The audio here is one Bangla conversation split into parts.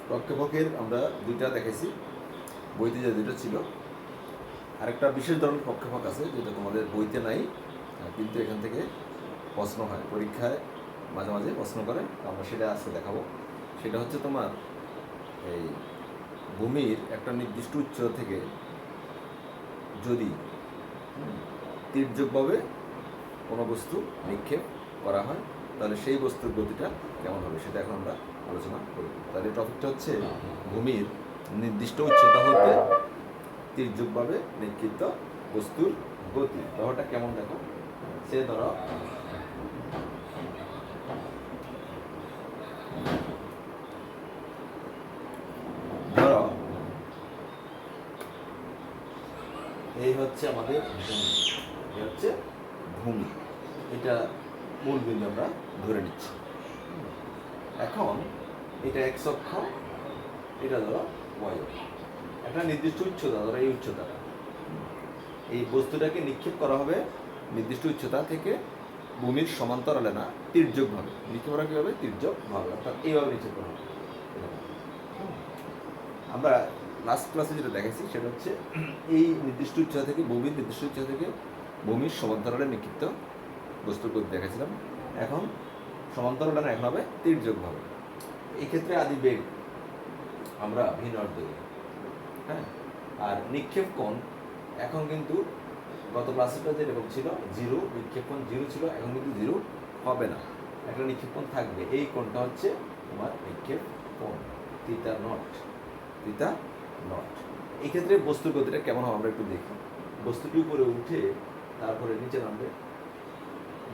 প্রক্ষেপকের আমরা দুইটা দেখাইছি, বইতে যে দুটো ছিল। আরেকটা বিশেষ ধরনের প্রক্ষেপক আছে যেটা তোমাদের বইতে নাই, কিন্তু এখান থেকে প্রশ্ন হয়, পরীক্ষায় মাঝে মাঝে প্রশ্ন করে, আমরা সেটা আজকে দেখাবো। সেটা হচ্ছে তোমার এই ভূমির একটা নির্দিষ্ট উচ্চতা থেকে যদি তির্যকভাবে কোনো বস্তু নিক্ষেপ করা হয় তাহলে সেই বস্তুর গতিটা কেমন হবে সেটা এখন আমরা আলোচনা করব। তাহলে টপিকটা হচ্ছে ভূমির নির্দিষ্ট উচ্চতা হতে তির্যকভাবে নিক্ষিপ্ত বস্তুর গতি। ব্যাপারটা কেমন দেখো, সে ধরো এই হচ্ছে আমাদের ভূমি, এই হচ্ছে ভূমি, এটা মূল বিন্দু আমরা ধরে নিচ্ছি। এখন এটা এক্স অক্ষ, এটা ধরো ওয়াই অক্ষ, একটা নির্দিষ্ট উচ্চতা ধরো এই উচ্চতাটা, এই বস্তুটাকে নিক্ষেপ করা হবে নির্দিষ্ট উচ্চতা থেকে ভূমির সমান্তরালে না তির্যকভাবে। নিক্ষেপ করা কী হবে? তির্যকভাবে, অর্থাৎ এইভাবে নিক্ষেপ করা হবে। আমরা লাস্ট ক্লাসে যেটা দেখাইছি সেটা হচ্ছে এই নির্দিষ্ট উচ্চতা থেকে ভূমির নির্দিষ্ট উচ্চতা থেকে ভূমির সমান্তরালে নিক্ষিপ্ত বস্তুর গতি দেখাইছিলাম। এখন সমান্তরালে না, এখন হবে তির্যকভাবে। এই ক্ষেত্রে আদি বেগ আমরা ভি নট দেব, হ্যাঁ। আর নিক্ষেপ কোণ এখন কিন্তু গত ক্লাসেরটা যেরকম ছিল জিরো, নিক্ষেপ কোণ জিরো ছিল, এখন কিন্তু জিরো হবে না, একটা নিক্ষেপ কোণ থাকবে। এই কোণটা হচ্ছে তোমার নিক্ষেপ কোণ, থিটা নট, থিটা নট। এই ক্ষেত্রে বস্তুর গতিটা কেমন হবে আমরা একটু দেখি। বস্তুটি উপরে উঠে তারপরে নিচে নামবে,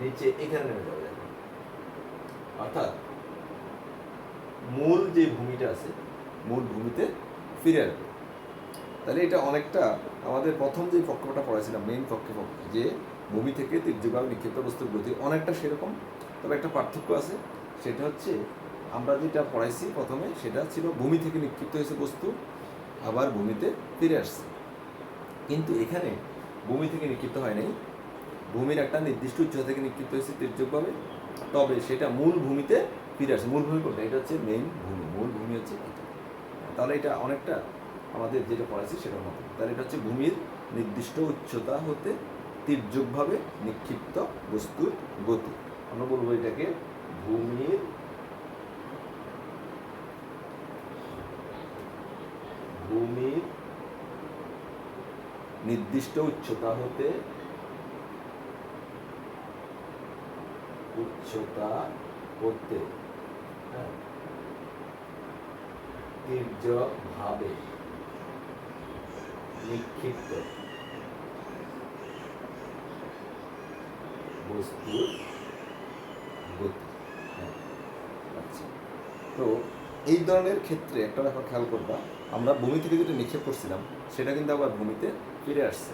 নিচে এখানে নেমে যাবে, দেখো, অর্থাৎ মূল যে ভূমিটা আছে মূল ভূমিতে ফিরে আসবে। তাহলে এটা অনেকটা আমাদের প্রথম যে প্রক্ষেপটা পড়াইছিলাম, মেইন প্রক্ষেপক, যে ভূমি থেকে তির্যকভাবে নিক্ষিপ্ত বস্তুর গতি, অনেকটা সেরকম। তবে একটা পার্থক্য আছে, সেটা হচ্ছে আমরা যেটা পড়াইছি প্রথমে সেটা ছিল ভূমি থেকে নিক্ষিপ্ত হয়েছে বস্তু, আবার ভূমিতে ফিরে আসছে। কিন্তু এখানে ভূমি থেকে নিক্ষিপ্ত হয় নাই, ভূমির একটা নির্দিষ্ট উচ্চতা থেকে নিক্ষিপ্ত হয়েছে তির্যকভাবে, তবে সেটা মূল ভূমিতে ফিরে আসে। মূল ভূমি কোনটা? এটা হচ্ছে মেইন ভূমি, মূল ভূমি হচ্ছে এটা। তাহলে এটা অনেকটা আমাদের যেটা পড়াইছি সেটার মতো। তাহলে এটা হচ্ছে ভূমির নির্দিষ্ট উচ্চতা হতে তির্যকভাবে নিক্ষিপ্ত বস্তুর গতি। আমরা বলবো এটাকে ভূমির নির্দিষ্ট উচ্চতা হতে তির্যকভাবে নিক্ষিপ্ত বস্তুর গতি। আচ্ছা, তো এই ধরনের ক্ষেত্রে একটা ব্যাপার খেয়াল করবা, আমরা ভূমি থেকে যেটা নিক্ষেপ করছিলাম সেটা কিন্তু আবার ভূমিতে ফিরে আসছে,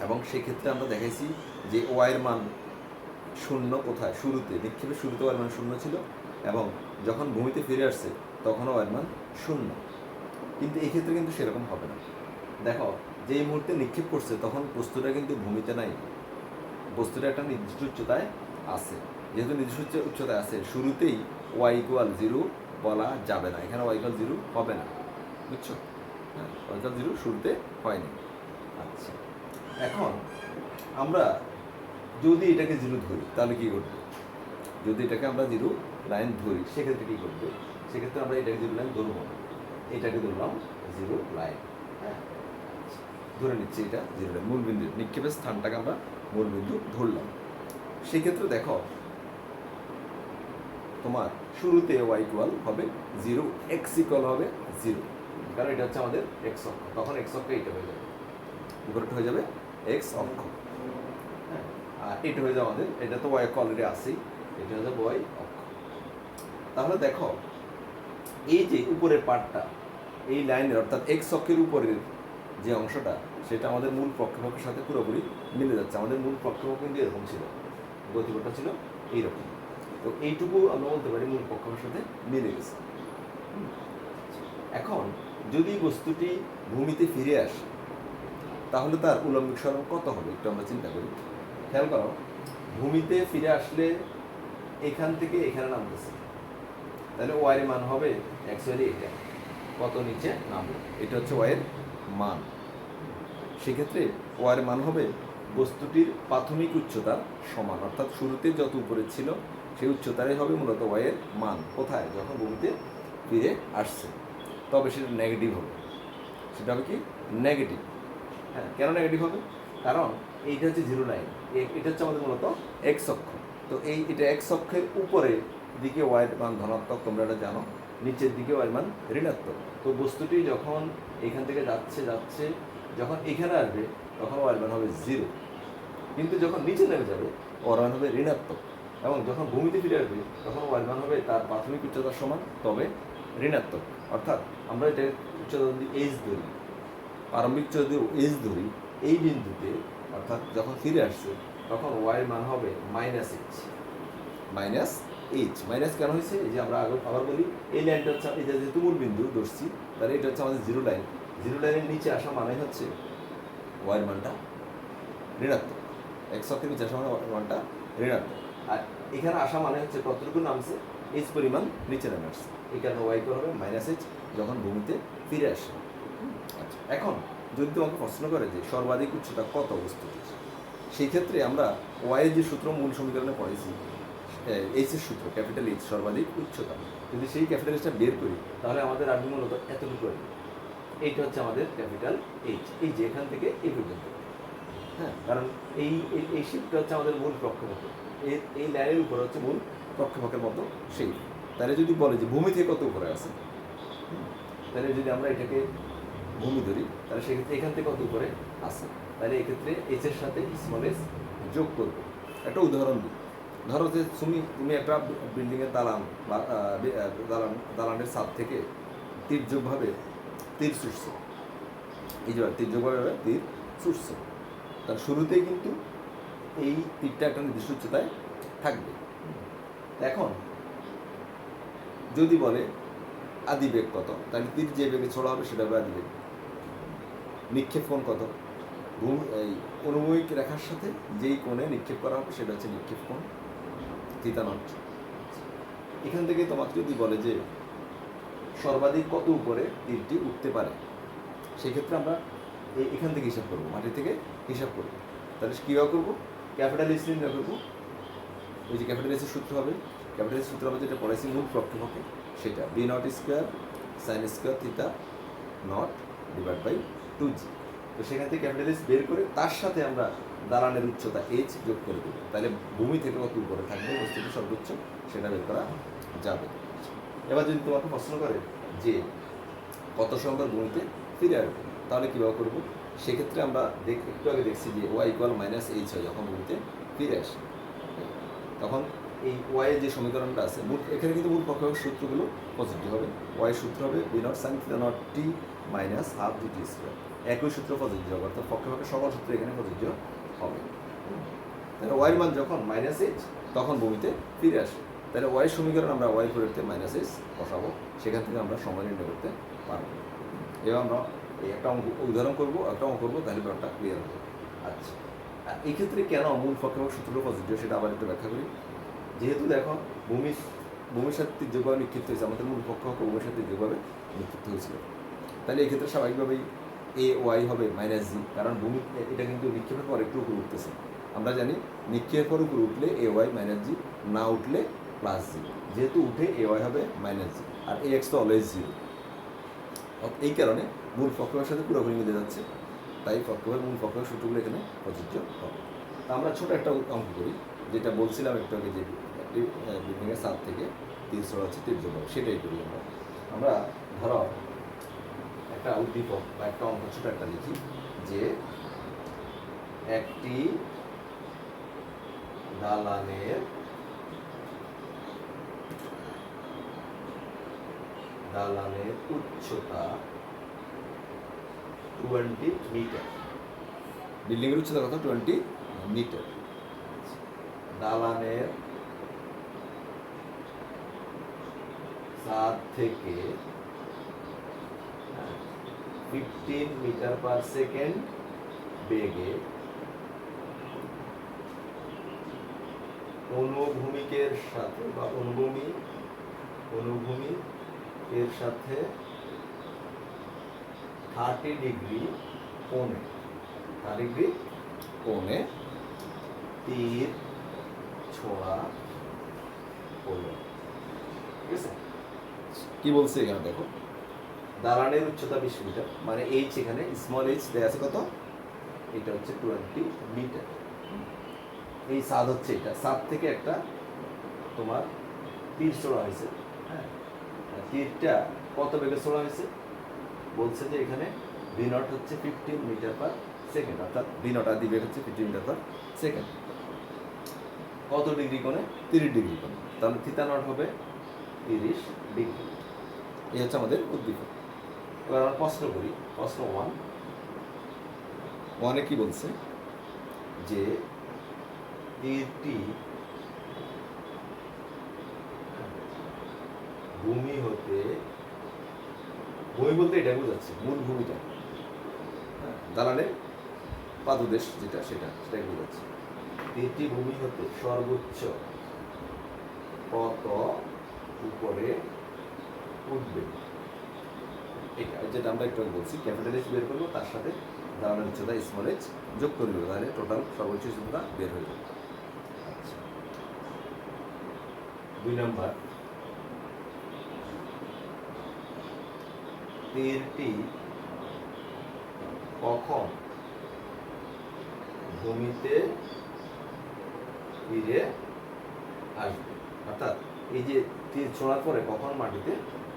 এবং সেই ক্ষেত্রে আমরা দেখাইছি যে ওয়াইয়ের মান শূন্য কোথায়, শুরুতে নিক্ষেপের শুরুতে ওয়াইয়ের মান শূন্য ছিল, এবং যখন ভূমিতে ফিরে আসছে তখনও ওয়াইয়ের মান শূন্য। কিন্তু এই ক্ষেত্রে কিন্তু সেরকম হবে না। দেখো, যেই মুহূর্তে নিক্ষেপ করছে তখন বস্তুটা কিন্তু ভূমিতে নাই, বস্তুটা একটা নির্দিষ্ট উচ্চতায় আছে। যেহেতু নির্দিষ্ট উচ্চতায় আছে, শুরুতেই ওয়াই ইকুয়াল জিরো বলা যাবে না, এখানে ওয়াই ইকুয়াল জিরো হবে না, বুঝছো? হ্যাঁ, ওয়াই ইকুয়াল জিরো শুরুতে হয়নি। আচ্ছা, এখন আমরা যদি এটাকে জিরো ধরি তাহলে কী ঘটবে? যদি এটাকে আমরা জিরো লাইন ধরি সেক্ষেত্রে কী ঘটবে? সেক্ষেত্রে আমরা এটাকে জিরো লাইন ধরবো না, এটাকে ধরলাম জিরো লাইন, হ্যাঁ, ধরে নিচ্ছি এটা জিরো লাইন, মূল বিন্দু নিক্ষেপের স্থানটাকে আমরা মূল বিন্দু ধরলাম। সেক্ষেত্রে দেখো, তোমার শুরুতে ওয়াই ইকুয়াল হবে জিরো, এক্স ইকুয়াল হবে জিরো, কারণ এটা হচ্ছে আমাদের এক্স অক্ষ, তখন এক্স অক্ষ এইটা হয়ে যাবে, উপরেটা হয়ে যাবে এক্স অক্ষ, হ্যাঁ, আর এটা হয়ে যাবে আমাদের, এটা তো ওয়াই অক্ষ অলরেডি আছেই, এটা হয়ে যাবে ওয়াই অক্ষ। তাহলে দেখো, এই যে উপরের পার্টটা, এই লাইনের অর্থাৎ এক্স অক্ষের উপরের যে অংশটা, সেটা আমাদের মূল প্রক্ষেপকের সাথে পুরোপুরি মিলে যাচ্ছে। আমাদের মূল প্রক্ষেপক কিন্তু এরকম ছিল, গতিপথটা ছিল এইরকম, তো এইটুকু আমরা বলতে পারি মূল প্রক্ষেপকের সাথে মিলে গেছে। এখন যদি বস্তুটি ভূমিতে ফিরে আসে তাহলে তার উলম্বিক সরণ কত হবে একটু আমরা চিন্তা করি। খেয়াল করো, ভূমিতে ফিরে আসলে এখান থেকে এখানে নামতেছে, তাহলে ওয়াই এর মান হবে অ্যাকচুয়ালি এটা কত নিচে নামবে, এটা হচ্ছে ওয়াই এর মান। সেক্ষেত্রে ওয়াই এর মান হবে বস্তুটির প্রাথমিক উচ্চতার সমান, অর্থাৎ শুরুতে যত উপরে ছিল সেই উচ্চতারই হবে মূলত ওয়াই এর মান কোথায়, যখন ভূমিতে ফিরে আসছে। তবে সেটা নেগেটিভ হবে, সেটা হবে কি নেগেটিভ। হ্যাঁ, কেন নেগেটিভ হবে? কারণ এইটা হচ্ছে জিরো লাইন, এটা হচ্ছে আমাদের মূলত এক্স অক্ষ। তো এটা এক্স অক্ষের উপরে দিকে ওয়াই এর মান ধনাত্মক, তোমরা এটা জানো, নিচের দিকে ওয়াই এর মান ঋণাত্মক। তো বস্তুটি যখন এখান থেকে যাচ্ছে যাচ্ছে যখন এখানে আসবে তখন ওয়াই এর মান হবে জিরো, কিন্তু যখন নিচে নেমে যাবে ওর মান হবে ঋণাত্মক, এবং যখন ভূমিতে ফিরে আসবে তখন ওয়াই এর মান হবে তার প্রাথমিক উচ্চতার সমান, তবে ঋণাত্মক। অর্থাৎ আমরা এটা উচ্চতা যদি এইচ ধরি, প্রারম্ভিক যদি এইচ ধরি, এই বিন্দুতে অর্থাৎ যখন ফিরে আসছে তখন ওয়াই এর মান হবে minus H. Minus H minus কেন হয়েছে? এই যে আমরা আবার বলি, এই লাইনটা হচ্ছে এটা যেহেতু মূল বিন্দু ধরছি, তাহলে এটা হচ্ছে আমাদের জিরো লাইন। জিরো লাইনের নিচে আসা মানে হচ্ছে ওয়াই এর মানটা ঋণাত্মক, এক্স অক্ষের নিচে আসা মানে মানটা ঋণাত্মক। আর এখানে আসা মানে হচ্ছে কতটুকু নামছে, এইচ পরিমাণ নিচে নামে আসছে, এই কারণে ওয়াই করে হবে মাইনাস এইচ যখন ভূমিতে ফিরে আসে। আচ্ছা, এখন যদি তোমাকে প্রশ্ন করে যে সর্বাধিক উচ্চতা কত বস্তুটির, সেই ক্ষেত্রে আমরা ওয়াই এর যে সূত্র মূল সমীকরণে পড়েছি, এইচ এর সূত্র, ক্যাপিটাল এইচ সর্বাধিক উচ্চতা, যদি সেই ক্যাপিটাল এইচটা বের করি তাহলে আমাদের আসবে মূলত এতটুকু আসবে। এইটা হচ্ছে আমাদের ক্যাপিটাল এইচ, এই যে এখান থেকে এই পর্যন্ত। হ্যাঁ, কারণ এই এই শিপটা হচ্ছে আমাদের মূল প্রক্ষেপক, এই লাইনের উপরে হচ্ছে মূল প্রক্ষেপকের মতো সেই। তাহলে যদি বলে যে ভূমি থেকে কত উপরে আছে, তাহলে যদি আমরা এটাকে ভূমি ধরি তাহলে সেক্ষেত্রে এখান থেকে কত উপরে আছে, তাহলে এক্ষেত্রে এইচ এর সাথে স্মল এস যোগ করবো। একটা উদাহরণ দিই, ধরো যে তুমি একটা বিল্ডিংয়ের দালান বা দালানের ছাদ থেকে তীর্যকভাবে তীর ছুটছো, এই যে তীর্যকভাবে তীর ছুটছো, তার শুরুতেই কিন্তু এই তীরটা একটা নির্দিষ্ট উচ্চতায় থাকবে। এখন যদি বলে আদিবেগ কত, তাহলে তীর যে বেগে ছোড়া হবে সেটা হবে আদিবেগ। নিক্ষেপ কোণ কত, এই অনুভূমিক রেখার সাথে যেই কোণে নিক্ষেপ করা হবে সেটা হচ্ছে নিক্ষেপ কোণ, থিটা নট। এখান থেকে তোমাকে যদি বলে যে সর্বাধিক কত উপরে তীরটি উঠতে পারে, সেক্ষেত্রে আমরা এখান থেকে হিসাব করবো, মাটি থেকে হিসাব করবো। তাহলে কীভাবে করবো? ক্যাপিটাল এইচ নির্ণয় করবো। ওই যে ক্যাপিটাল এইচের সূত্র হবে, ক্যাপিটাল এইচ সূত্র হবে যেটা পড়াইছি মূল প্রক্ষেপকে, সেটা v naught square sine square theta naught divide by 2g। তো সেখান থেকে ক্যাপিটাল এইচ বের করে তার সাথে আমরা দালানের উচ্চতা এইচ যোগ করে দেবো, তাহলে ভূমি থেকে কত উপরে থাকবে বস্তুটি সর্বোচ্চ সেটা বের করা যাবে। এবার যদি তোমাকে প্রশ্ন করে যে কত সংখ্যার ভূমিতে ফিরে আসবে, তাহলে কীভাবে করবো? সেক্ষেত্রে আমরা একটু আগে দেখছি যে ওয়াই ইকুয়াল মাইনাস এইচ হয় যখন ভূমিতে ফিরে আসে, তখন এই ওয়াইয়ের যে সমীকরণটা আছে এখানে কিন্তু মূল পক্ষের সূত্রগুলো পজিটিভ হবে। ওয়াই সূত্র হবে v naught sine theta naught t minus half g t square, একই সূত্র পজিটিভ হবে, অর্থাৎ পক্ষে সকল সূত্র এখানে পজিটিভ হবে। তাহলে ওয়াইয়ের মান যখন মাইনাস এইচ তখন ভূমিতে ফিরে আসে, তাহলে ওয়াই সমীকরণ আমরা ওয়াই পরিবর্তে মাইনাস এইচ বসাবো, সেখান থেকে আমরা সময় নির্ণয় করতে পারবো। এবার আমরা একটা উদাহরণ করবো, একটা অঙ্ক করবো, তাহলে ব্যাপারটা ক্লিয়ার হবে। আচ্ছা, এই ক্ষেত্রে কেন মূল পক্ষেপক সূত্রটা পজিটিভ সেটা আবার একটু ব্যাখ্যা করি। যেহেতু দেখো ভূমির সাথে তীর্যকভাবে নিক্ষিপ্ত হয়েছে, আমাদের মূল পক্ষেপক ভূমির সাথে তীর্যকভাবে নিক্ষিপ্ত হয়েছিল, তাহলে এই ক্ষেত্রে স্বাভাবিকভাবেই এ ওয়াই হবে মাইনাস জি, কারণ ভূমি এটা কিন্তু নিক্ষেপের পর একটু উপরে উঠতেছে। আমরা জানি নিক্ষেপের পর উপরে উঠলে এ ওয়াই মাইনাস জি, না উঠলে প্লাস জি, যেহেতু উঠে এ ওয়াই হবে মাইনাস জি, আর এ এক্স তো অলওয়েজ জিরো। এই কারণে মূল পক্ষের সাথে পুরোপুরি মিলে যাচ্ছে, তাই পক্ষের মূল পক্ষের সূত্রগুলো এখানে প্রযোজ্য হবে। তা আমরা ছোটো একটা অঙ্ক করি, যেটা বলছিলাম একটু আগে, যে বিল্ডিংয়ের ছাদ থেকে তীর ছোড়া হচ্ছে তীর যোগ, সেটাই করি আমরা। আমরা ধরো একটা উদ্দীপক বা একটা অঙ্ক ছোটো একটা লিখি যে একটি দালানের উচ্চতা 20 মিটার, বিল্ডিংয়ের উচ্চতা কত? 20 মিটার। দালানের ছাদ থেকে 15 মিটার পার সেকেন্ড বেগে অনুভূমিকের সাথে বা অনুভূমিক অনুভূমি এর সাথে 30 ডিগ্রি কোণে 30 ডিগ্রি কোণে তীর ছোড়া হলো। ঠিক আছে, কি বলছে এখানে দেখো, দালানের উচ্চতা 20 মিটার, মানে এইচ এখানে স্মল এইচ দেয়া আছে কত, এটা হচ্ছে 20 মিটার। এই ছাদ হচ্ছে এটা, ছাদ থেকে একটা তোমার তীর ছোড়া হয়েছে। হ্যাঁ, তীরটা কত বেগে ছোড়া হয়েছে বলছে যে এখানে ভি নট হচ্ছে 15 মিটার পার সেকেন্ড, অর্থাৎ ভি নট আদি বেগ হচ্ছে 15 মিটার পার সেকেন্ড। কত ডিগ্রি কোণে? 30 ডিগ্রি কোণে। তাহলে থিটা নট হবে 30 ডিগ্রি। এই হচ্ছে আমাদের উদ্দীপক। এবার আমরা প্রশ্ন করি, প্রশ্ন 1 কি বলছে যে তীরটি ভূমি হতে, ভূমি বলতে এটা বোঝাচ্ছে মূল ভূমিটা, দালানের পাদদেশ যেটা সেটাই বোঝাচ্ছে। তীরটি ভূমি হতে সর্বোচ্চ কত উপরে উঠবে, এটা যেটা আমরা একটু আগে বলছি, ক্যাপিটাল এইচ বের করবো, তার সাথে দালানের উচ্চতা স্মল এইচ যোগ করে দেবো, তাহলে টোটাল সর্বোচ্চ উচ্চতা বের হয়ে যাবে। আচ্ছা, 2 নম্বর, তীরটি কখন ভূমিতে ফিরে আসবে, অর্থাৎ এই যে তীর ছোড়ার পরে কখন মাটিতে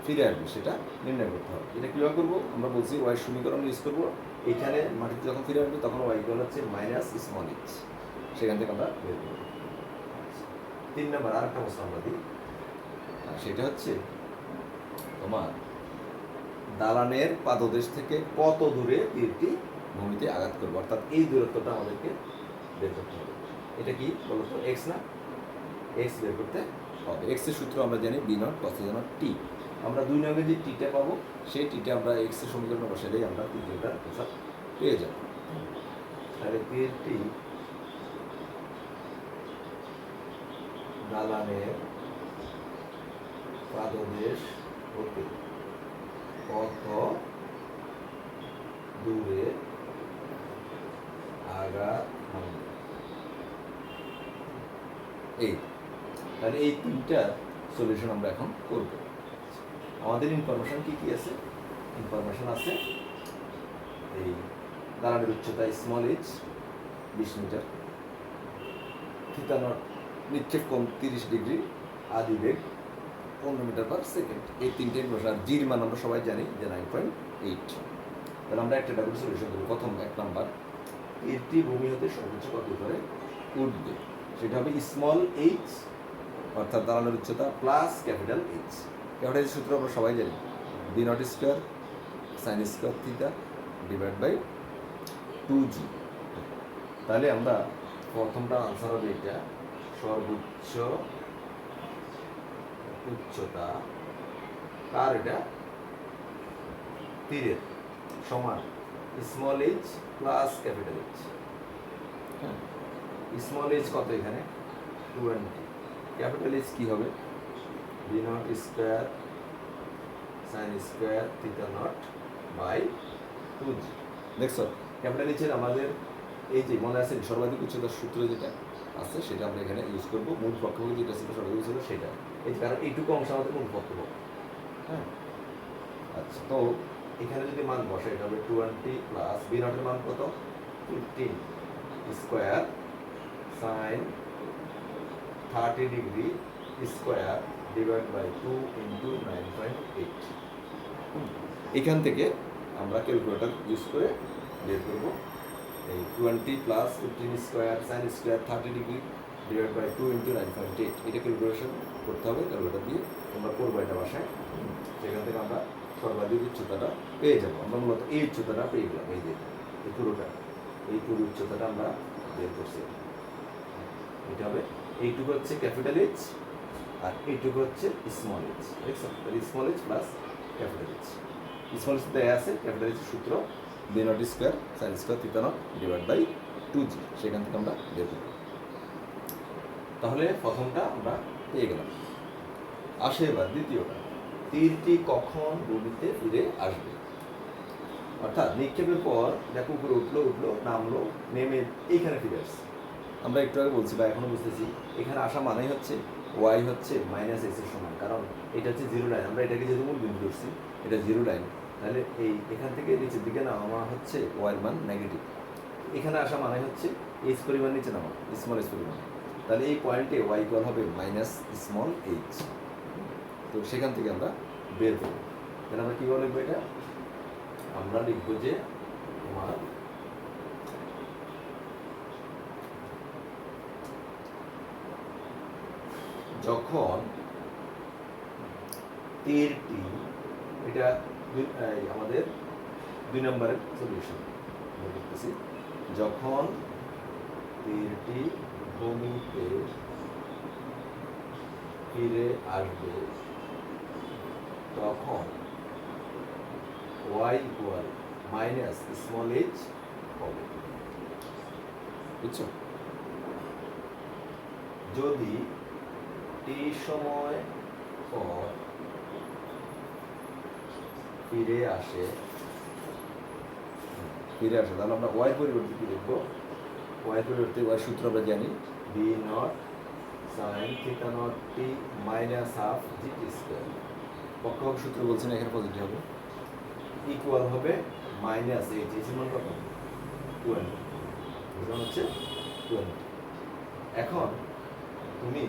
ফিরে আসবে সেটা নির্ণয় করতে হবে। এটা কীভাবে করবো? আমরা বলছি ওয়াই সমীকরণ ইউজ করবো। এখানে মাটিতে যখন ফিরে আসবে তখন ওয়াই ইকুয়াল হচ্ছে মাইনাস স্মল এইচ, সেখান থেকে আমরা বের করবো। 3 নম্বর আরেকটা প্রশ্ন আমরা দিই, সেটা হচ্ছে তোমার দালানের পাদদেশ থেকে কত দূরে তীরটি ভূমিতে আঘাত করবে, অর্থাৎ এই দূরত্বটা আমাদেরকে বের করতে হবে। এটা কি বলতো? এক্স না? এক্স বের করতে হবে। এক্স এর সূত্র আমরা জানি বি নট কস নট টি। আমরা 2 নঙ্গে যে টিটা পাবো সেই টিটা আমরা এক্স এর সমীকরণে বসালেই আমরা তীরটার প্রসার পেয়ে যাব। তাহলে তীরটি দালানের পাদদেশ হতে কত দূরে আঘাত হানবে, এই তাহলে এই 3টা সলিউশন আমরা এখন করব। আমাদের ইনফরমেশন কি কি আছে? ইনফরমেশন আছে এই দালানের উচ্চতা small h 20 metre, theta naught নিক্ষেপ কোণ 30 ডিগ্রি, আদি বেগ 15 মিটার পার সেকেন্ড। এই 3টে ইনফরমেশন। জির মান আমরা সবাই জানি যে 9.8। তাহলে আমরা একটা ডাবল সলিউশন করব। প্রথম 1 নাম্বার, তীরটি ভূমি হতে সর্বোচ্চ কত করে উঠবে, সেটা হবে স্মল এইচ, অর্থাৎ দালানের উচ্চতা plus capital h. Capital h সূত্র আমরা সবাই জানি, v naught square sine square theta divide by 2g। তাহলে আমরা প্রথমটা আনসার হবে এটা, সর্বোচ্চ উচ্চতা কার, এটা তীরের, সমান small h plus capital h. হ্যাঁ, স্মল এইচ কত এখানে 20, ক্যাপিটাল এইচ কি হবে v naught square sine square theta naught by 2g। দেখছো ক্যাপিটাল এইচের আমাদের এই যে মনে আছে সর্বাধিক উচ্চতার সূত্র যেটা আছে সেটা আমরা এখানে ইউজ করবো। মূল পক্ষকে যেটা ছিল সর্বাধিক উচ্চতা সেটা, এই কারণ এইটুকু অংশ আমাদের মূল পক্ষ। হ্যাঁ, আচ্ছা, তো এখানে যদি মান বসে এটা হবে 20 প্লাস বি নটের মান কত 15 square sine 30 degree square divide by 2 into 9.8। এখান থেকে আমরা ক্যালকুলেটর ইউজ করে বের করবো এই 20 plus 15 square sine square 30 degree divide by 2 into 9.8। এটা ক্যালকুলেশন করতে হবে, ক্যালকুলেটর দিয়ে তোমরা করবো এটা বাসায়। সেখান থেকে আমরা সর্বাধিক উচ্চতাটা পেয়ে যাবো। আমরা মূলত এই উচ্চতাটা পেয়ে গেলাম, এই যে এই পুরোটা, এই পুরো উচ্চতাটা আমরা বের করছি। এটা হবে এইটুকু হচ্ছে ক্যাপিটাল এইচ আর এইটুকু হচ্ছে স্মল এইচ। দেখছো, small h plus capital h. Small h দেয়া আছে, ক্যাপিটাল এইচের সূত্র v naught square sine square theta naught divide by 2g, সেখান থেকে আমরা বের করব। তাহলে প্রথমটা আমরা পেয়ে গেলাম। আসে এবার দ্বিতীয়টা, তীরটি কখন ভূমিতে ফিরে আসবে। অর্থাৎ নিক্ষেপের পর দেখো উপরে উঠলো নামলো, নেমে এইখানে ফিরে আসছে। আমরা একটু আগে বলছি বা এখনো বুঝতেছি, এখানে আসা মানেই হচ্ছে ওয়াই হচ্ছে মাইনাস এক্স এর সমান, কারণ এটা হচ্ছে জিরো লাইন, আমরা এটাকে যেহেতু মূল বিন্দু ধরছি, এটা জিরো লাইন, তাহলে এখান থেকে নিচের দিকে নামা হচ্ছে ওয়াই মান নেগেটিভ। এখানে আসা মানে হচ্ছে এইচ পরিমাণ নিচে নামা, স্মল এইচ পরিমাণ, তাহলে এই পয়েন্টে ওয়াই ইকুয়াল হবে মাইনাস স্মল এইচ। তো সেখান থেকে আমরা বের করব, তাহলে আমরা কীভাবে লিখবো এটা, আমরা লিখবো যে তোমার যখন তীরটি, এটা আমাদের 2 নম্বরের সলিউশন লিখতেছি, যখন তীরটি ভূমিতে ফিরে আসবে তখন y equal minus small H হবে, বুঝছো? যদি টি সময় পর ফিরে আসে, তাহলে আমরা ওয়াই পরিবর্তে কি লিখবো, ওয়াই পরিবর্তে ওয়াই সূত্র আমরা জানি, v naught sine theta naught t minus half g t square, পক্ষক সূত্র বলছেন এখানে পজিটিভ হবে, ইকুয়াল হবে মাইনাস এইচ, এইচ এর মান কত 20, এটা হচ্ছে 20। এখন তুমি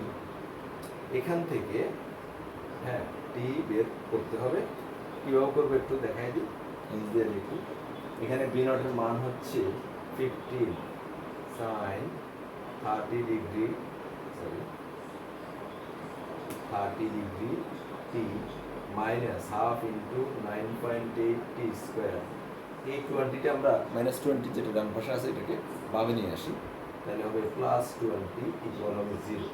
এখান থেকে হ্যাঁ টি বের করতে হবে, কীভাবে করবে একটু দেখাই দিই, দিয়ে দেখি। এখানে বি নটের মান হচ্ছে 15 সাইন 30 ডিগ্রি টি মাইনাস হাফ ইন্টু 9.8 টি স্কোয়ার। এই 20টা আমরা -20 যেটা ডান পাশে আছে এটাকে বামে নিয়ে আসি, তাহলে হবে +20 ইকুয়াল হবে 0।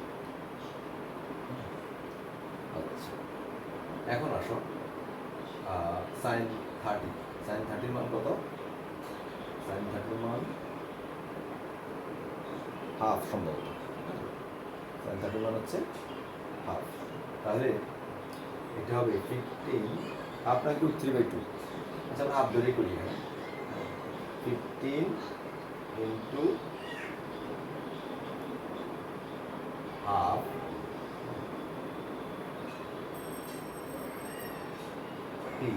আচ্ছা, এখন আসো সাইন 30 মান কত, সাইন 30 মান হাফ, সম্ভবত সাইন 30 মান হচ্ছে হাফ, তাহলে এটা হবে 15 আপনাকে 3/2, আচ্ছা আমরা হাফ ধরেই করি এখানে, 15 ইন্টু হাফ টি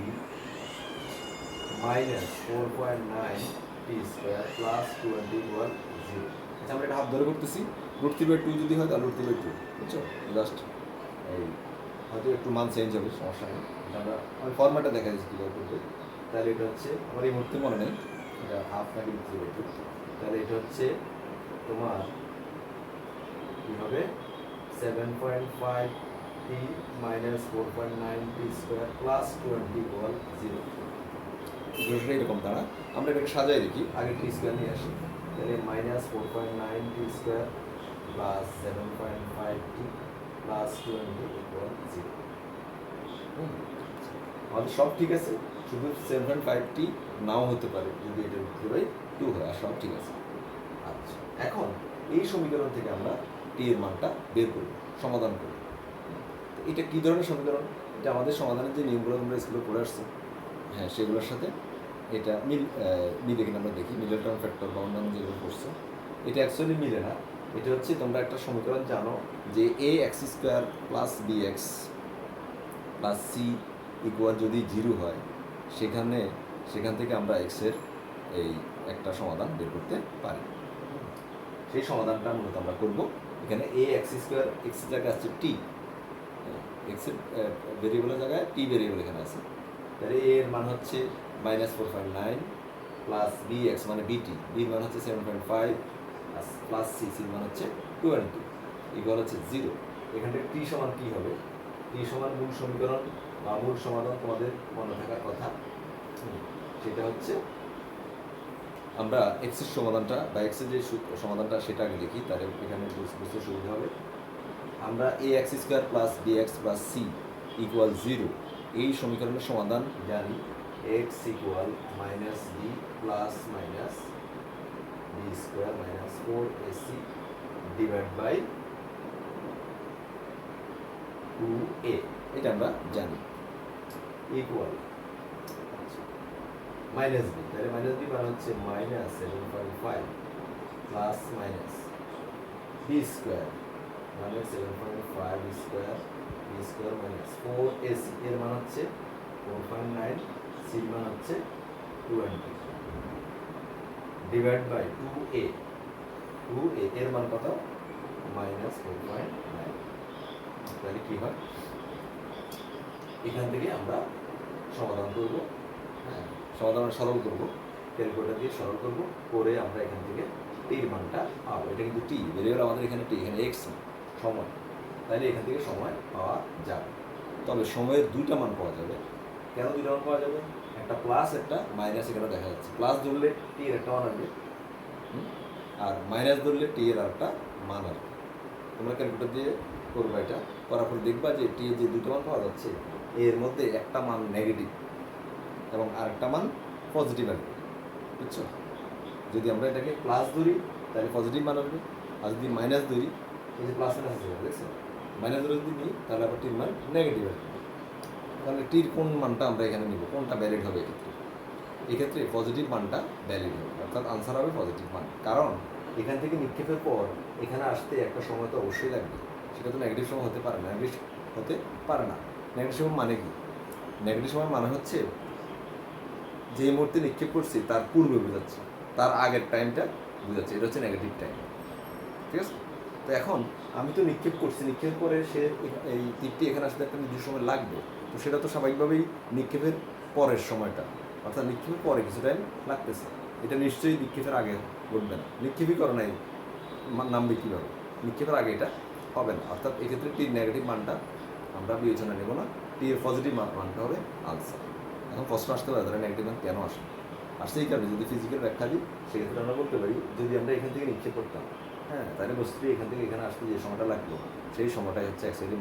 মাইনাস 4.9 টি স্কোয়ার প্লাস 20 ইকুয়াল 0। আচ্ছা আমরা এটা হাফ ধরে করতেছি, √3/2 যদি হয় তাহলে √3/2, বুঝছো? জাস্ট এই হয়তো একটু মান চেঞ্জ হবে, সমস্যা নেই, আমি ফর্ম্যাটটা দেখা যাচ্ছে কীভাবে করবে। তাহলে এটা হচ্ছে আমার এই মুহূর্তে মনে নেই এটা হাফ নাকি √3/2, তাহলে এটা হচ্ছে তোমার কী হবে 7.5 টি মাইনাস 4.9 টি স্কোয়ার প্লাস 20 ইকুয়াল 0। এরকম দ্বারা আমরা এটাকে সাজাই দেখি, আগে টি স্কোয়ার নিয়ে আসি, তাহলে -4.9 টি স্কোয়ার প্লাস 7.5 টি প্লাস 20 ইকুয়াল 0। আমাদের সব ঠিক আছে, শুধু 7.5 টি নাও হতে পারে যদি এটা √3/2 হয়, আর সব ঠিক আছে। আচ্ছা, এখন এই সমীকরণ থেকে আমরা টি এর মানটা বের করব, সমাধান করব। এটা কী ধরনের সমীকরণ, এটা আমাদের সমাধানের যে নিয়মগুলো তোমরা স্কুলে পড়ে আসছো, হ্যাঁ সেগুলোর সাথে এটা মিলে কিনা আমরা দেখি, মিডল টার্ম ফ্যাক্টর বা অন্যান্য যেগুলো পড়ছো, এটা অ্যাকচুয়ালি মিলে না। এটা হচ্ছে তোমরা একটা সমীকরণ জানো যে ax² plus bx plus c equal যদি 0 হয়, সেখান থেকে আমরা এক্সের এই একটা সমাধান বের করতে পারি। সেই সমাধানটা মূলত আমরা করব এখানে ax², x এর জায়গায় আছে টি, এক্সের ভেরিয়েবলের জায়গায় টি ভেরিয়েবল এখানে আছে, তাহলে a এর মান হচ্ছে -4.9 প্লাস bx মানে বিটি, বির মান হচ্ছে 7.5 প্লাস সি, সির মান হচ্ছে 20 ইকুয়াল হচ্ছে 0। এখান থেকে টি সমান কী হবে, টি সমান মূল সমীকরণ বা মূল সমাধান তোমাদের মনে থাকার কথা, সেটা হচ্ছে আমরা এক্সের সমাধানটা বা এক্সের যে সমাধানটা সেটা আগে দেখি, তাহলে এখানে বুঝতে সুবিধা হবে। আমরা ax² plus bx plus c equal 0 এই সমীকরণের সমাধান জানি, x equal minus b plus minus b square minus 4ac divide by 2a, এটা আমরা জানি, ইকুয়াল মাইনাস বি, তাহলে মাইনাস বি মানে হচ্ছে minus 7.5 plus minus b square মানে 7.5 বি স্কোয়ার মাইনাস 4ac, এর মান হচ্ছে 4.9, সি মান হচ্ছে 20 ডিভাইড বাই 2a, এর মান কত মাইনাস 4.9। তাহলে কি হয়, এখান থেকে আমরা সমাধান করব, হ্যাঁ সমাধান সরল করব, ক্যালকুলেটর দিয়ে সরল করব, করে আমরা এখান থেকে টির মানটা পাবো। এটা কিন্তু টি ভেরিয়েবল আমাদের এখানে টি, এখানে এক্স সময়, তাহলে এখান থেকে সময় পাওয়া যাবে। তবে সময়ের দুইটা মান পাওয়া যাবে। কেন দুইটা মান পাওয়া যাবে, একটা প্লাস একটা মাইনাস, এখানে দেখা যাচ্ছে প্লাস ধরলে টি এর একটা মান আসবে, আর মাইনাস ধরলে টি এর একটা মান আসবে। তোমরা ক্যালকুলেটর দিয়ে করবা, এটা করার পর দেখবা যে টি এর যে দুটো মান পাওয়া যাচ্ছে এর মধ্যে একটা মান নেগেটিভ এবং আরেকটা মান পজিটিভ আসবে, বুঝছো? যদি আমরা এটাকে প্লাস ধরি তাহলে পজিটিভ মান আসবে, আর যদি মাইনাস ধরি, এই যে প্লাস মাইনাস আসবে, দেখছো, মাইনাস ধরে যদি নিই তাহলে আবার টির মান নেগেটিভ আসবে। তাহলে টির কোন মানটা আমরা এখানে নিব, কোনটা ভ্যালিড হবে এক্ষেত্রে পজিটিভ মানটা ভ্যালিড হবে, অর্থাৎ আনসার হবে পজিটিভ মান। কারণ এখান থেকে নিক্ষেপের পর এখানে আসতে একটা সময় তো অবশ্যই লাগবে, সেটা তো নেগেটিভ সময় হতে পারে না, নেগেটিভ সময় মানে কি, নেগেটিভ সময় মানে হচ্ছে যে মুহূর্তে নিক্ষেপ করছি তার পূর্বে বোঝাচ্ছে, তার আগের টাইমটা বোঝাচ্ছে, এটা হচ্ছে নেগেটিভ টাইম, ঠিক আছে? তো এখন আমি তো নিক্ষেপ করছি, নিক্ষেপ করে সে এই তীরটি এখানে আসতে একটা নির্দিষ্ট সময় লাগবে, তো সেটা তো স্বাভাবিকভাবেই নিক্ষেপের পরের সময়টা, অর্থাৎ নিক্ষেপের পরে কিছু টাইম লাগতেছে, এটা নিশ্চয়ই নিক্ষেপের আগে ঘটবে না, নিক্ষেপই করে নাই নামবে কীভাবে, নিক্ষেপের আগে এটা হবে না, অর্থাৎ এক্ষেত্রে টির নেগেটিভ মানটা আমরা বিবেচনা নেব না, টি এর পজিটিভ মানটা হবে আনসার। এখন প্রশ্ন আসতে পারে তাহলে নেগেটিভ মান কেন আসছে এই কারণে, যদি ফিজিক্যাল ব্যাখ্যা দিই সেক্ষেত্রে আমরা বলতে পারি যদি আমরা এখান থেকে নিক্ষেপ করতাম, হ্যাঁ, তাহলে বস্তুটি এখান থেকে এখানে আসতে যে সময়টা লাগলো সেই সময়টাই হচ্ছে অ্যাকচুয়ালি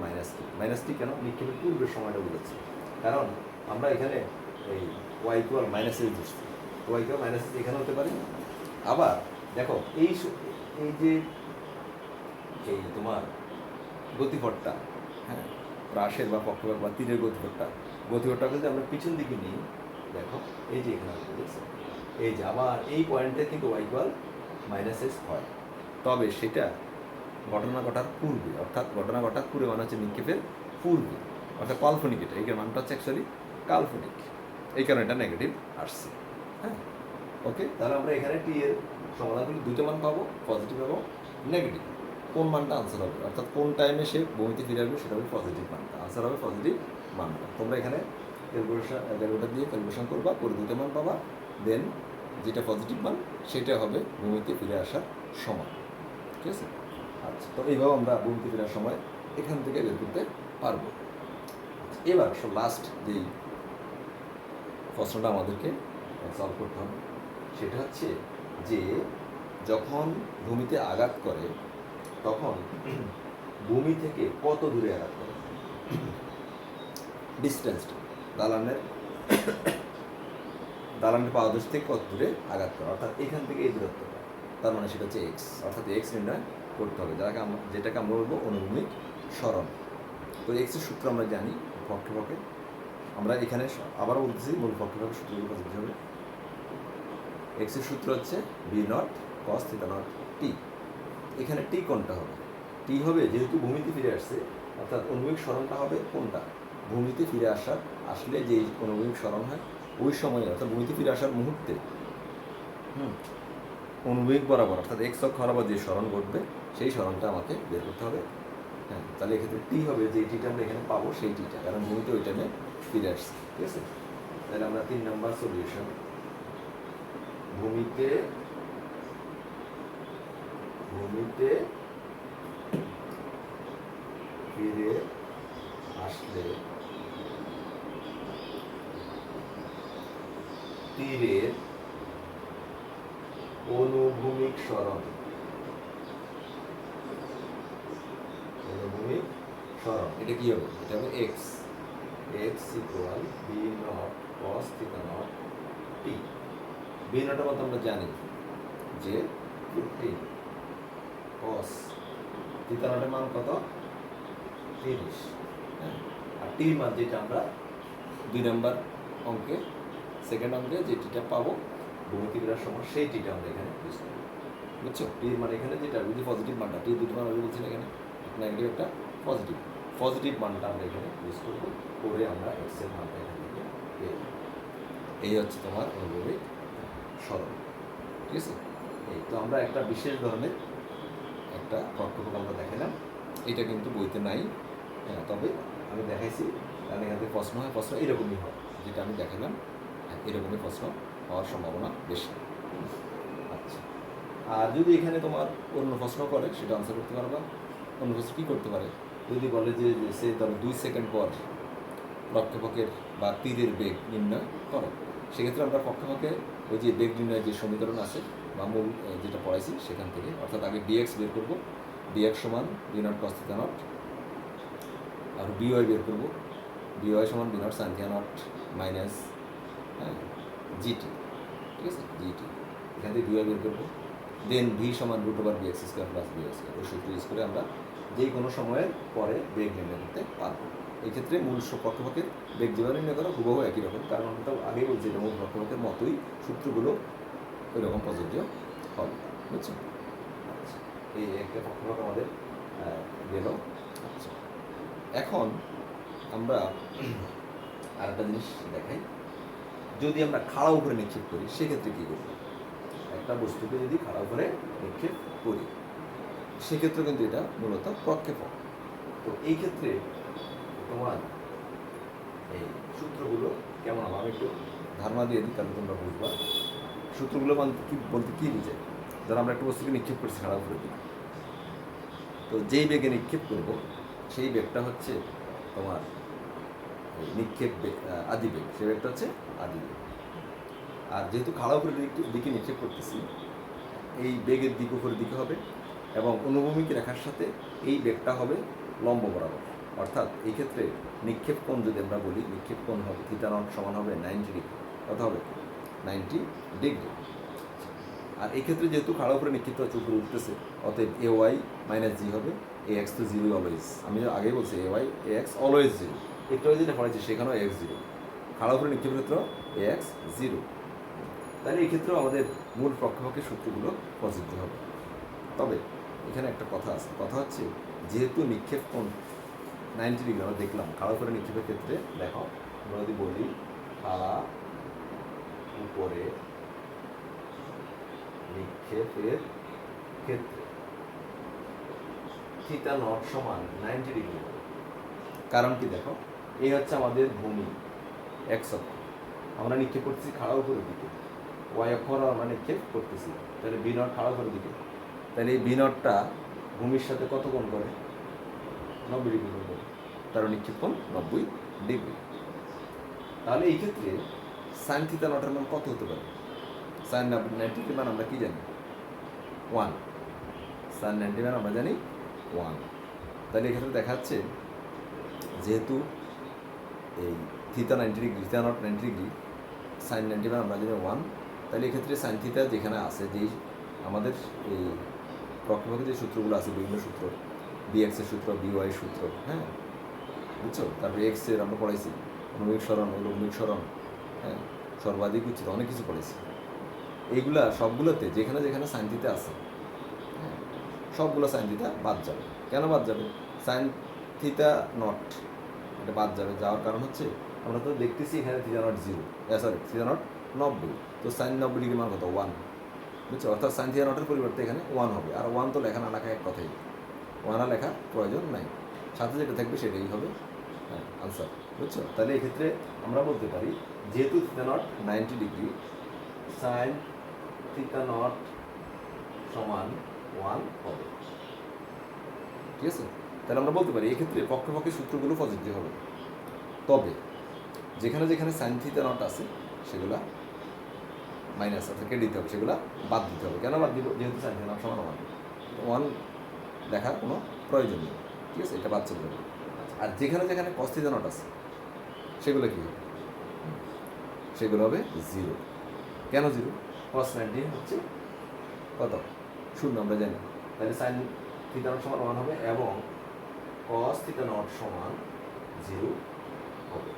মাইনাস টি কেন, নিক্ষেপের পূর্বের সময়টা বোঝাচ্ছে, কারণ আমরা এখানে এই ওয়াই ইকুয়াল মাইনাস এস ধরছি, ওয়াই ইকুয়াল মাইনাস এস এখানে হতে পারে। আবার দেখো এই যে এই তোমার গতিপথটা, হ্যাঁ, রাশের বা পক্ষপাত বা তীরের গতিপথটা যদি আমরা পিছন দিকে নিই, দেখো এই যে এখানে দেখছো, এই যে আবার এই পয়েন্টে কিন্তু ওয়াই ইকুয়াল মাইনাস এস হয়, তবে সেটা ঘটনা ঘটার পূর্বে, অর্থাৎ ঘটনা ঘটার পূর্বে মানে হচ্ছে নিক্ষেপের পূর্বে, অর্থাৎ কাল্পনিক, এটা এই মানটা হচ্ছে অ্যাকচুয়ালি কাল্পনিক, এই কারণে এটা নেগেটিভ আসছে, হ্যাঁ ওকে। তাহলে আমরা এখানে টি এর সমাধান করলে দুটো মান পাবো, পজিটিভ এবং নেগেটিভ। কোন মানটা আনসার হবে, অর্থাৎ কোন টাইমে সে বমিতে ফিরে আসবে সেটা হবে পজিটিভ মানটা, আনসার হবে পজিটিভ মানটা। তোমরা এখানে ক্যালকুলেটর দিয়ে ক্যালকুলেশন করবা, করে দুটো মান পাবা, দেন যেটা পজিটিভ মান সেটা হবে বমিতে ফিরে আসার সময়, ঠিক আছে? আচ্ছা, তো এইভাবে আমরা বমিতে ফিরে আসার সময় এখান থেকে বের করতে পারবো। এবার লাস্ট যেই প্রশ্নটা আমাদেরকে সলভ করতে হবে সেটা হচ্ছে যে যখন ভূমিতে আঘাত করে তখন ভূমি থেকে কত দূরে আঘাত করে, ডিস্টেন্সটা দালানের পাদদেশ থেকে কত দূরে আঘাত করে, অর্থাৎ এখান থেকে এই দূরত্বটা, তার মানে সেটা হচ্ছে এক্স, অর্থাৎ এক্স নির্ণয় করতে হবে, যেটাকে আমরা বলবো অনুভূমিক সরণ। তো এক্সের সূত্র আমরা জানি, পক্ষে আমরা এখানে আবার বলতেছি মূল পক্ষে সূত্রগুলো বুঝতে হবে। এক্সের সূত্র হচ্ছে v naught cos theta naught t, এখানে টি কোনটা হবে, টি হবে যেহেতু ভূমিতে ফিরে আসছে, অর্থাৎ অনুভূমিক সরণটা হবে কোনটা, ভূমিতে ফিরে আসলে যে অনুভূমিক সরণ হয় ওই সময়ে, অর্থাৎ ভূমিতে ফিরে আসার মুহূর্তে অনুভূমিক বরাবর, অর্থাৎ এক্স অক্ষ বরাবর যে সরণ ঘটবে সেই সরণটা আমাকে বের করতে হবে, হ্যাঁ। তাহলে এক্ষেত্রে টি হবে যে টিটা আমরা এখানে পাবো সেই টিটা, কারণ ভূমিতে ওই টাইমে ফিরে আসছে, ঠিক আছে? তাহলে আমরা 3 নম্বর সলিউশন, ভূমিতে ফিরে আসলে তীরের অনুভূমিক সরণ, এটা কি হবে, এটা হবে x equal v naught cos theta naught t. V নটের মতো আমরা জানি যে 15 কস থিটা নটের মান কত 30, হ্যাঁ, আর টির মান যেটা আমরা 2 নম্বর অঙ্কে সেকেন্ড অঙ্কে যে টিটা পাবো ভূমিতিবিরার সময় সেই টিটা আমরা এখানে ইউজ করবো। বুঝছো? টির মানে এখানে যেটা যদি পজিটিভ মানটা, টি দুটো মান বলছি না এখানে, নেগেটিভ একটা পজিটিভ, পজিটিভ মানটা আমরা এখানে ইউজ করবো, করে আমরা এক্স এর মানটা এখান থেকে পেয়ে যাবো। এই হচ্ছে তোমার অনুভবিক সরণ। ঠিক আছে? এই তো আমরা একটা বিশেষ ধরনের একটা প্রক্ষেপক আমরা দেখালাম, এটা কিন্তু বইতে নাই। হ্যাঁ, তবে আমি দেখাইছি, কারণ এখান থেকে প্রশ্ন হয়, প্রশ্ন এরকমই হয়, যেটা আমি দেখালাম এরকমই প্রশ্ন হওয়ার সম্ভাবনা বেশি। আচ্ছা, আর যদি এখানে তোমার অন্য প্রশ্ন করে সেটা আনসার করতে পারবা। অন্য প্রশ্ন কী করতে পারে, যদি বলে যে সে ধরো 2 সেকেন্ড পর প্রক্ষেপকের বা তীরের বেগ নির্ণয় করো, সেক্ষেত্রে আমরা প্রক্ষেপকে ওই যে বেগ নির্ণয়ের যে সমীকরণ আছে বা মূল যেটা পড়াইছি সেখান থেকে, অর্থাৎ আগে ডিএক্স বের করবো, ডিএক্স সমান v naught cos theta naught, আর বিওয়াই বের করবো, বিওয়াই সমান v naught sine theta naught minus gt. ঠিক আছে, জিটি এখান থেকে বিওয়াই বের করবো, দেন ভি সমান root over v x square plus v x square, ওই সূত্র ইউজ করে আমরা যে কোনো সময়ের পরে বেগ নির্ণয় করতে পারবো। এই ক্ষেত্রে মূল প্রক্ষেপকের বেগ যেভাবে নির্ণয় করা হুবহু একই রকম, কারণ আমরা তো আগেই বলছি এটা মূল প্রক্ষেপকের মতোই সূত্রগুলো ওই রকম প্রযোজ্য হবে। বুঝছো? আচ্ছা, এই একটা প্রক্ষেপক আমাদের গেল। আচ্ছা, এখন আমরা আর একটা জিনিস দেখাই, যদি আমরা খাড়া উপরে নিক্ষেপ করি সেক্ষেত্রে কী করবো? একটা বস্তুকে যদি খাড়া উপরে নিক্ষেপ করি সেক্ষেত্রে কিন্তু এটা মূলত প্রক্ষেপক। তো এই ক্ষেত্রে তোমার এই সূত্রগুলো কেমন হবে আমি একটু ধারণা দিয়ে দিই, তাহলে তোমরা বুঝবা সূত্রগুলো বলতে কী বুঝে। ধরো আমরা একটা বস্তুকে নিক্ষেপ করছি খাড়া উপরে দিকে, তো যেই বেগে নিক্ষেপ করব সেই বেগটা হচ্ছে তোমার নিক্ষেপ আদি বেগ, সেই বেগটা হচ্ছে আদি বেগ। আর যেহেতু খাড়া উপরের দিকে নিক্ষেপ করতেছি, এই বেগের দিক উপরের দিকে হবে এবং অনুভূমিক রেখার সাথে এই বেগটা হবে লম্ব বরাবর। অর্থাৎ এই ক্ষেত্রে নিক্ষেপ কোণ যদি আমরা বলি, নিক্ষেপ কোণ হবে থিটা নট সমান হবে 90 ডিগ্রি। কত হবে? 90 ডিগ্রি। আর এই ক্ষেত্রে যেহেতু খাড়া উপরে নিক্ষিপ্ত হচ্ছে, উপরে উঠতেছে, অতএব এ ওয়াই মাইনাস জি হবে, এ এক্স তো জিরো অলওয়েজ, আমি আগেই বলছি A Y A x always zero, একটু যেটা পড়াইছি সেখানেও এক্স জিরো, খাড়া উপরে নিক্ষেপের ক্ষেত্রে এ এক্স জিরো। তাহলে এই ক্ষেত্রেও আমাদের মূল প্রক্ষেপকের সূত্রগুলো প্রযোজ্য হবে। তবে এখানে একটা কথা আছে, কথা হচ্ছে যেহেতু নিক্ষেপ কোণ 90 ডিগ্রি আমরা দেখলাম, খাড়া উপরে নিক্ষেপের ক্ষেত্রে দেখো আমরা যদি বলি খাড়া উপরে নিক্ষেপের ক্ষেত্রে থিটা নট সমান 90 ডিগ্রি। কারণ কি দেখো, এই হচ্ছে আমাদের ভূমি এক্স অক্ষ, আমরা নিক্ষেপ করতেছি খাড়া উপরের দিকে, ওয়াই অক্ষ আমরা নিক্ষেপ করতেছি, তাহলে বি নট খাড়া উপরের দিকে, তাহলে এই বি নটটা ভূমির সাথে কত কোণ করে? 90 ডিগ্রি কোণ করে, তার নিক্ষেপ কোণ 90 ডিগ্রি। তাহলে এই ক্ষেত্রে সাইন থিটা নটের মান কত হতে পারে? সাইন 90 মান আমরা কি জানি? 1। সাইন 90 মান আমরা জানি 1। তাহলে এক্ষেত্রে দেখা যাচ্ছে যেহেতু এই theta 90 degree, theta naught 90 degree, sine 90 মান আমরা জানি 1, তাহলে এক্ষেত্রে সাইন থিটা যেখানে আছে, যেই আমাদের এই প্রক্ষেপকের যে সূত্রগুলো আছে, বিভিন্ন সূত্র, বিএক্সের সূত্র, বিওয়াই সূত্র, হ্যাঁ বুঝছো, তারপরে এক্সের আমরা পড়াইছি অনুভূমিক সরণ, লম্বিক সরণ, হ্যাঁ সর্বাধিক উচ্চতা, অনেক কিছু পড়েছি। এইগুলা সবগুলোতে যেখানে যেখানে সাইন থিটা আছে, হ্যাঁ সবগুলো সাইন থিটা বাদ যাবে। কেন বাদ যাবে? সাইন থিটা নট এটা বাদ যাবে, যাওয়ার কারণ হচ্ছে আমরা তো দেখতেছি এখানে theta not 0, sorry theta naught 90, তো সাইন 90 ডিগ্রি মান কত? 1। বুঝছো? অর্থাৎ সাইন থিটা নটের পরিবর্তে এখানে 1 হবে, আর 1 তো লেখা না লেখা এক কথাই, 1 আর লেখা প্রয়োজন নাই, সাথে যেটা থাকবে সেটাই হবে আনসার। বুঝছো? তাহলে এক্ষেত্রে আমরা বলতে পারি যেহেতু theta naught 90 degree, sign theta naught সমান 1 হবে। ঠিক আছে? তাহলে আমরা বলতে পারি এক্ষেত্রে পক্ষেপক্ষের সূত্রগুলো প্রযোজ্য হবে। তবে যেখানে যেখানে সাইন থিটা নট আছে সেগুলা মাইনাস অর্থাৎ কেটে দিতে হবে, সেগুলা বাদ দিতে হবে। কেন বাদ দিব? যেহেতু সাইন থিটা নট সমান 1 লেখার কোনো প্রয়োজন নেই। ঠিক আছে, এটা বাদ চলে যাবে। আর যেখানে যেখানে কস থিটা নট আছে সেগুলো কী হবে? সেগুলো হবে 0। কেন 0? কস 90 হচ্ছে কত? 0 আমরা জানি, তাহলে সাইন থিটা নট সমান 1 হবে এবং কস থিটা নট সমান জিরো হবে।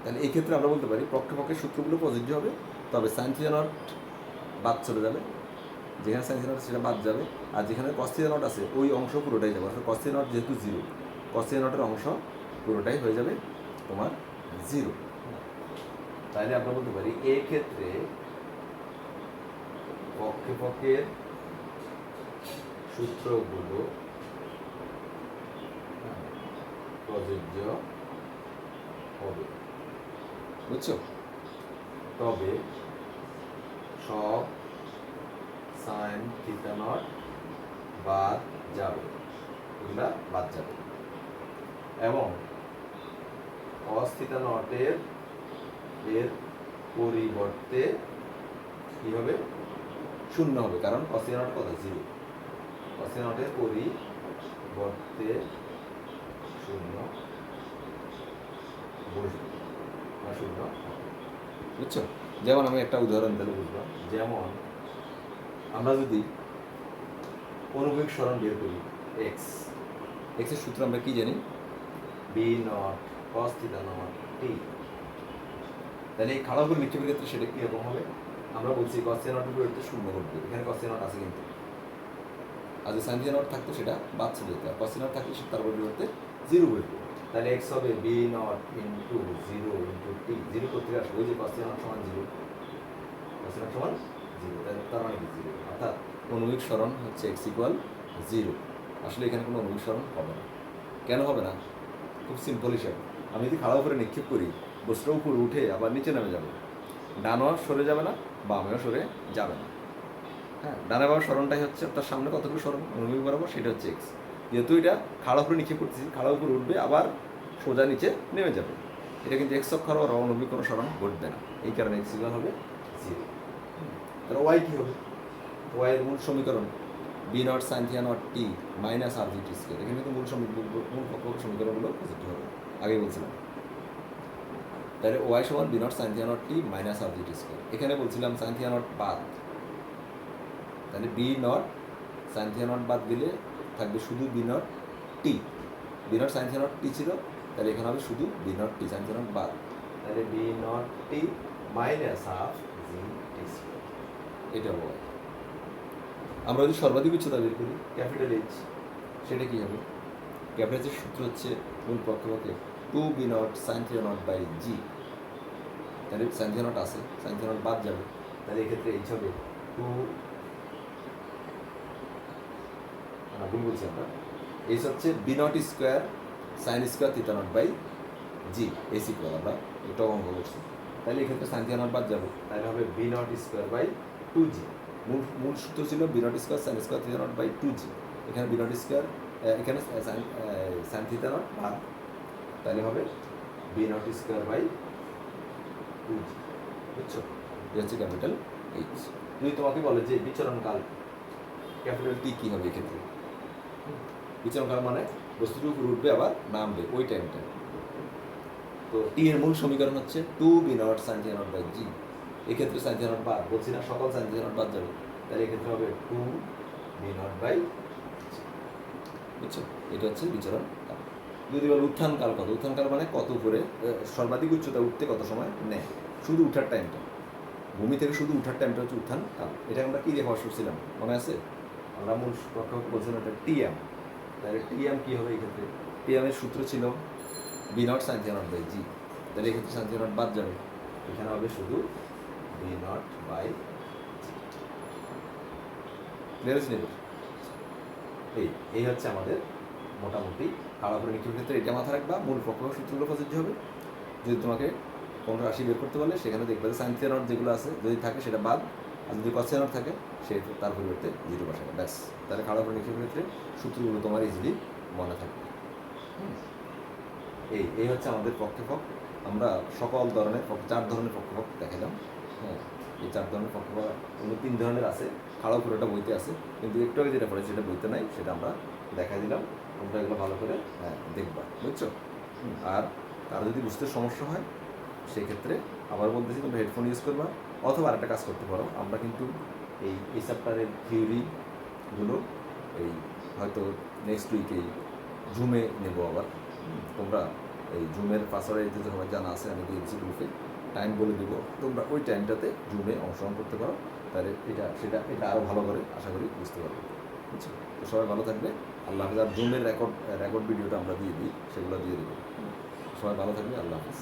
তাহলে এই ক্ষেত্রে আমরা বলতে পারি পক্ষের সূত্রগুলো প্রযোজ্য হবে, তবে সাইন থিটা নট বাদ চলে যাবে, যেখানে সাইন থিটা নট সেটা বাদ যাবে, আর যেখানে কস থিটা নট আছে ওই অংশ পুরোটাই যাবে। অর্থাৎ কস থিটা নট যেহেতু জিরো, কস থিটা নটের অংশ পুরোটাই হয়ে যাবে তোমার জিরো। তাহলে আমরা বলতে পারি এই ক্ষেত্রে পক্ষের সূত্রগুলো প্রযোজ্য হবে, বুঝছো? তবে সব সাইন থিটা নট বাদ যাবে, এগুলা বাদ যাবে, এবং কস থিটা নটের এর পরিবর্তে কি হবে? শূন্য হবে, কারণ কস থিটা নট কত? জিরো। কস থিটা নটের পরিবর্তে শূন্য বসবে বা শূন্য হবে, বুঝছো? যেমন আমি একটা উদাহরণ দিলে বুঝলাম, যেমন আমরা যদি অনুভূমিক সরণ বের করি এক্স, এক্সের সূত্র আমরা কি জানি? V naught cos theta naught t. তাহলে এই খাড়া উপর নিক্ষেপের ক্ষেত্রে সেটা কীরকম হবে? আমরা বলছি কস থিটা নটের পরিবর্তে শূন্য ঘটবে, এখানে কস থিটা নট আছে কিন্তু, আর যে সাইন থিটা নট থাকতো সেটা বাদ চলে যেত, আর কস থিটা নট থাকলে তার পরিবর্তে জিরো ঘটবে। তাহলে এক্স হবে v naught into zero into t. Zero করতে আসবে ওই যে কস থিটা নট সমান জিরো, কস থিটা নট সমান জিরো, তার মানে কি জিরো, অর্থাৎ অনুভূমিক সরণ হচ্ছে এক্স ইকুয়াল জিরো। আসলে এখানে কোনো অনুভূমিক সরণ হবে না। কেন হবে না? খুব সিম্পল হিসাব। আমি যদি খাড়া উপরে নিক্ষেপ করি, বস্তুটা উপরে উঠে আবার নিচে নেমে যাবে, ডানও সরে যাবে না, বামেও সরে যাবে না। হ্যাঁ, ডানে বামের সরণটাই হচ্ছে তার সামনে কতগুলো সরণ অনুভূমিক বরাবর, সেটা হচ্ছে এক্স। যেহেতু এটা খাড়া উপরে নিক্ষেপ করতেছি, খাড়া উপরে উঠবে আবার সোজা নিচে নেমে যাবে, এটা কিন্তু এক্স অক্ষ আর অনুভূমিক কোনো সরণ ঘটবে না, এই কারণে এক্স ইকুয়াল হবে জিরো। তাহলে ওয়াই কী হবে? ওয়াইয়ের মূল সমীকরণ v naught sine theta naught t minus আর জি টি স্কোয়ার। এখানে কিন্তু মূল পক্ষ সমীকরণগুলো পজিটিভ হবে, আগে বলছিলাম। তাহলে ওয়াই সমান v naught sine theta naught t minus আর জি টি স্কোয়ার। এখানে বলছিলাম সাইন থিটা নট বাদ, তাহলে v naught sine theta naught বাদ দিলে থাকবে শুধু v naught t. V naught sine theta naught t ছিল, তাহলে এখানে হবে শুধু v naught t, sine theta naught বাদ, তাহলে v naught t minus half g t square, এটা ওয়াই। আমরা যদি সর্বাধিক উচ্চতা বের করি ক্যাপিটাল এইচ, সেটা কী হবে? ক্যাপিটাল এইচের সূত্র হচ্ছে মূল পক্ষে two v naught sine theta naught by g. তাহলে সাইন থিটা নট আছে, সাইন থিটা নট বাদ যাবে, তাহলে এক্ষেত্রে এইচ হবে টু, ভুল বলছি আমরা, এইচ হচ্ছে v naught square sine square theta naught by g, AC equal আমরা এটা অঙ্ক করছি। তাহলে এক্ষেত্রে সাইন থিটা নট বাদ যাবে, তাহলে হবে v naught square by two g. মূল সূত্র ছিল v naught square sine square theta naught by two g, এখানে বি নট স্কোয়ার, এখানে সাইন থিটা নট বাদ, তাহলে হবে v naught square by two g, বুঝছো? এটা হচ্ছে ক্যাপিটাল এইচ। যদি তোমাকে বলে যে বিচরণকাল ক্যাপিটাল টি কী হবে এক্ষেত্রে? বিচরণকাল মানে বস্তুটির উপর উঠবে আবার নামবে ওই টাইমটা। তো টি এর মূল সমীকরণ হচ্ছে two v naught sine theta naught by g. এক্ষেত্রে সাইন থিটা নট বাদ, বলছি না সকল সাইন থিটা নট বাদ যাবে, তাহলে এক্ষেত্রে হবে টু বি নট বাই জি, বুঝছো? এটা হচ্ছে বিচরণ কাল। যদি বলো উত্থান কাল কত? উত্থান কাল মানে কত উপরে সর্বাধিক উচ্চতা উঠতে কত সময় নেয়, শুধু উঠার টাইমটা, ভূমি থেকে শুধু উঠার টাইমটা হচ্ছে উত্থান কাল। এটা আমরা কী রেখা করছিলাম মনে আছে? আমরা মূল পক্ষে বলছিলাম এটা টিএম। তাহলে টিএম কী হবে এক্ষেত্রে? টিএমের সূত্র ছিল v naught sine theta naught by g, তাহলে এক্ষেত্রে সাইন থিটা নট বাদ যাবে, এখানে হবে শুধু বি নট বাই জি। এই হচ্ছে আমাদের মোটামুটি খাড়া করে নিক্ষেপের ক্ষেত্রে এটা মাথা রাখবা, মূল পক্ষ সূত্রগুলো প্রযোজ্য হবে। যদি তোমাকে 1580 বের করতে পারলে সেখানে দেখবে যে সাইন থিটা নট যেগুলো আছে যদি থাকে সেটা বাদ, আর যদি কস থিটা নট থাকে সে তার পরিবর্তে জিরো বসাবে, ব্যাস। তাহলে খাড়া করে নিক্ষেপের ক্ষেত্রে সূত্রগুলো তোমার ইজিলি মনে থাকবে। এই হচ্ছে আমাদের পক্ষেপক। আমরা সকল ধরনের 4 ধরনের পক্ষেপক দেখালাম। হ্যাঁ, এই 4 ধরনের পক্ষেপক, অন্য 3 ধরনের আছে, খাড়া পুরোটা বইতে আছে, কিন্তু একটু আগে যেটা পড়েছি সেটা বইতে নাই, সেটা আমরা দেখাই দিলাম। তোমরা এগুলো ভালো করে দেখবা, বুঝছো? আর তার যদি বুঝতে সমস্যা হয় সেই ক্ষেত্রে আবার বলতেছি তোমরা হেডফোন ইউজ করবা, অথবা আরেকটা কাজ করতে পারো। আমরা কিন্তু এই চ্যাপ্টারের থিওরিগুলো এই হয়তো নেক্সট উইকেই জুমে নেব আবার, তোমরা এই জুমের পাসওয়ার্ড যে সবাই জানা আছে, আমি দিয়েছি গ্রুপে, টাইম বলে দিব, তোমরা ওই টাইমটাতে জুমে অংশগ্রহণ করতে পারো, তাহলে এটা আরও ভালো করে আশা করি বুঝতে পারবে। বুঝছো? তো সবাই ভালো থাকবে। আল্লাহ হাফিজ। আর জুমের রেকর্ড ভিডিওটা আমরা দিয়ে দিই, সেগুলো দিয়ে দেবো। সবাই ভালো থাকবে। আল্লাহ হাফিজ।